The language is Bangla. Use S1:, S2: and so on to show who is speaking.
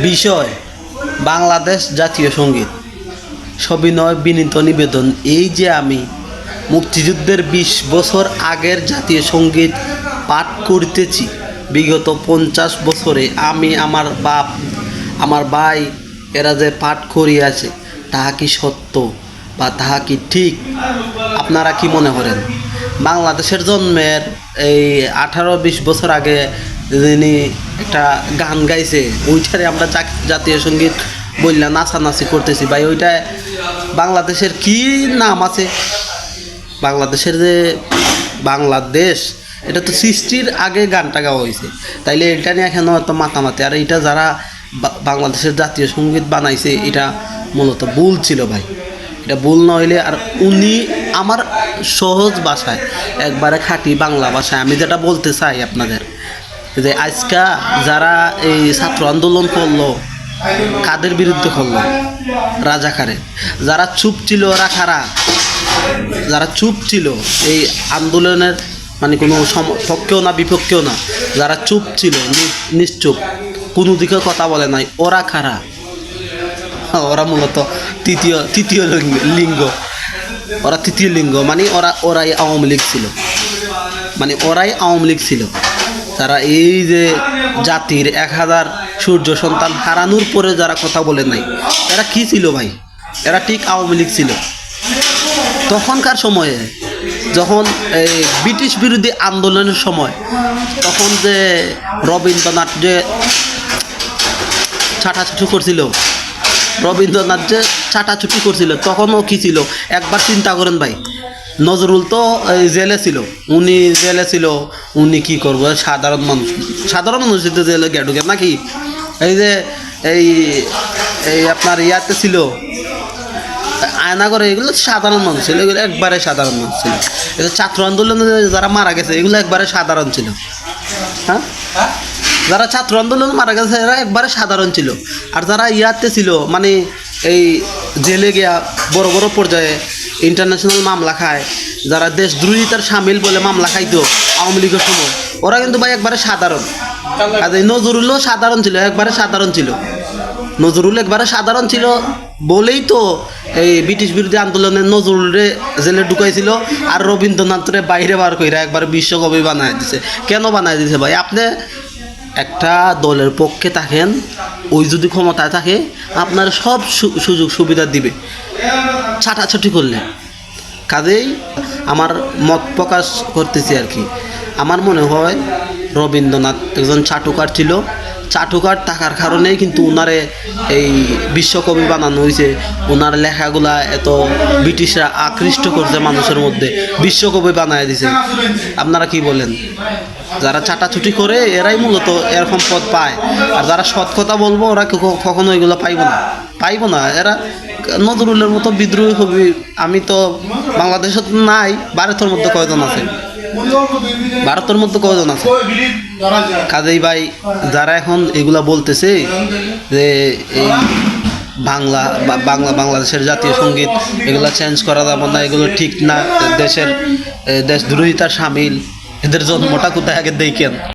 S1: বিষয় বাংলাদেশ জাতীয় সঙ্গীত। সবিনয় বিনীত নিবেদন, এই যে আমি মুক্তিযুদ্ধের ২০ বছর আগের জাতীয় সঙ্গীত পাঠ করিতেছি, বিগত ৫০ বছরে আমি, আমার বাপ, আমার ভাই এরা যে পাঠ করিয়াছে, তাহা কি সত্য বা তাহা কি ঠিক? আপনারা কি মনে করেন? বাংলাদেশের জন্মের এই ১৮-২০ বছর আগে যিনি একটা গান গাইছে, ওইটারে আমরা জাতীয় সঙ্গীত বললা নাচানাচি করতেছি ভাই। ওইটা বাংলাদেশের কি নাম আছে? বাংলাদেশের যে বাংলাদেশ, এটা তো সৃষ্টির আগে গানটা গাওয়া হয়েছে, তাইলে এটা নিয়ে এখনও এত মাতামাতি। আর এটা যারা বাংলাদেশের জাতীয় সঙ্গীত বানাইছে, এটা মূলত ভুল ছিল ভাই। এটা ভুল নইলে, আর উনি আমার সহজ ভাষায়, একবারে খাঁটি বাংলা ভাষায় আমি যেটা বলতে চাই আপনাদের, যে আজকা যারা এই ছাত্র আন্দোলন করলো, কাদের বিরুদ্ধে করলো? রাজাকারে। যারা চুপ ছিল ওরা খারা, যারা চুপ ছিল এই আন্দোলনের, মানে কোনো পক্ষেও না বিপক্ষেও না, যারা চুপ ছিল, নিশ্চুপ, কোনো দিকে কথা বলে নাই, ওরা খারা। ওরা মূলত তৃতীয় লিঙ্গ, ওরা তৃতীয় লিঙ্গ, মানে ওরাই আওয়ামী লীগ ছিল, মানে ওরাই আওয়ামী লীগ ছিল। তারা এই যে জাতির ১০০০ সূর্য সন্তান হারানোর পরে যারা কথা বলে নাই, এরা কি ছিল ভাই? এরা ঠিক আওয়ামী লীগ ছিল। তখনকার সময়ে যখন এই ব্রিটিশ বিরোধী আন্দোলনের সময়, তখন যে রবীন্দ্রনাথ যে ছাটাছুটি করছিল, রবীন্দ্রনাথ যে ছাটাছুটি করছিল, তখনও কি ছিল একবার চিন্তা করেন ভাই। নজরুল তো জেলে ছিল, উনি জেলে ছিল, উনি কি করবো? সাধারণ মানুষ তো জেলে ঢুকে নাকি? এই যে এই আপনার ইয়াতে ছিল আয়নাগরে, এগুলো সাধারণ মানুষ ছিল, এগুলো একবারে সাধারণ মানুষ ছিল। এগুলো ছাত্র আন্দোলনে যারা মারা গেছে, এগুলো একবারে সাধারণ ছিল। হ্যাঁ, যারা ছাত্র আন্দোলনে মারা গেছে এরা একবারে সাধারণ ছিল। আর যারা ইয়াতে ছিল, মানে এই জেলে গিয়া বড় বড় পর্যায়ে ইন্টারন্যাশনাল মামলা খায়, যারা দেশদ্রোহিতার সামিল বলে মামলা খাইতো আওয়ামী লীগের সময়, ওরা কিন্তু ভাই একবারে সাধারণ। আর এই নজরুলও সাধারণ ছিল, একবারে সাধারণ ছিল। নজরুল একবারে সাধারণ ছিল বলেই তো এই ব্রিটিশ বিরোধী আন্দোলনে নজরুলরে জেলে ঢুকাইছিল, আর রবীন্দ্রনাথরে বাইরে বার কইরা একবার বিশ্বকবি বানায় দিছে। কেন বানায় দিছে ভাই? আপনি একটা দলের পক্ষে থাকেন, ওই যদি ক্ষমতায় থাকে আপনার সব সুযোগ সুবিধা দিবে ছাটাছাটি করলে। কাজেই আমার মত প্রকাশ করতেছি আর কি। আমার মনে হয় রবীন্দ্রনাথ একজন চাটুকার ছিল। চাটুকার থাকার কারণেই কিন্তু ওনারে এই বিশ্বকবি বানানো হয়েছে। ওনার লেখাগুলা এত ব্রিটিশরা আকৃষ্ট করছে মানুষের মধ্যে, বিশ্বকবি বানায় দিছে। আপনারা কি বলেন? যারা চাটাছুটি করে এরাই মূলত এরকম পদ পায়, আর যারা সৎ কথা বলবো ওরা কখনো এগুলো পাইব না। এরা নজরুলের মতো বিদ্রোহী কবি আমি তো বাংলাদেশে নাই। ভারতের মধ্যে কয়জন আছে? কাজেই ভাই, যারা এখন এগুলা বলতেছে যে এই বাংলাদেশের জাতীয় সঙ্গীত এগুলা চেঞ্জ করা যাবে না, এগুলো ঠিক না, দেশদ্রোহিতার সামিল, এদের জন্মটা কোথায় আগে দেখেন।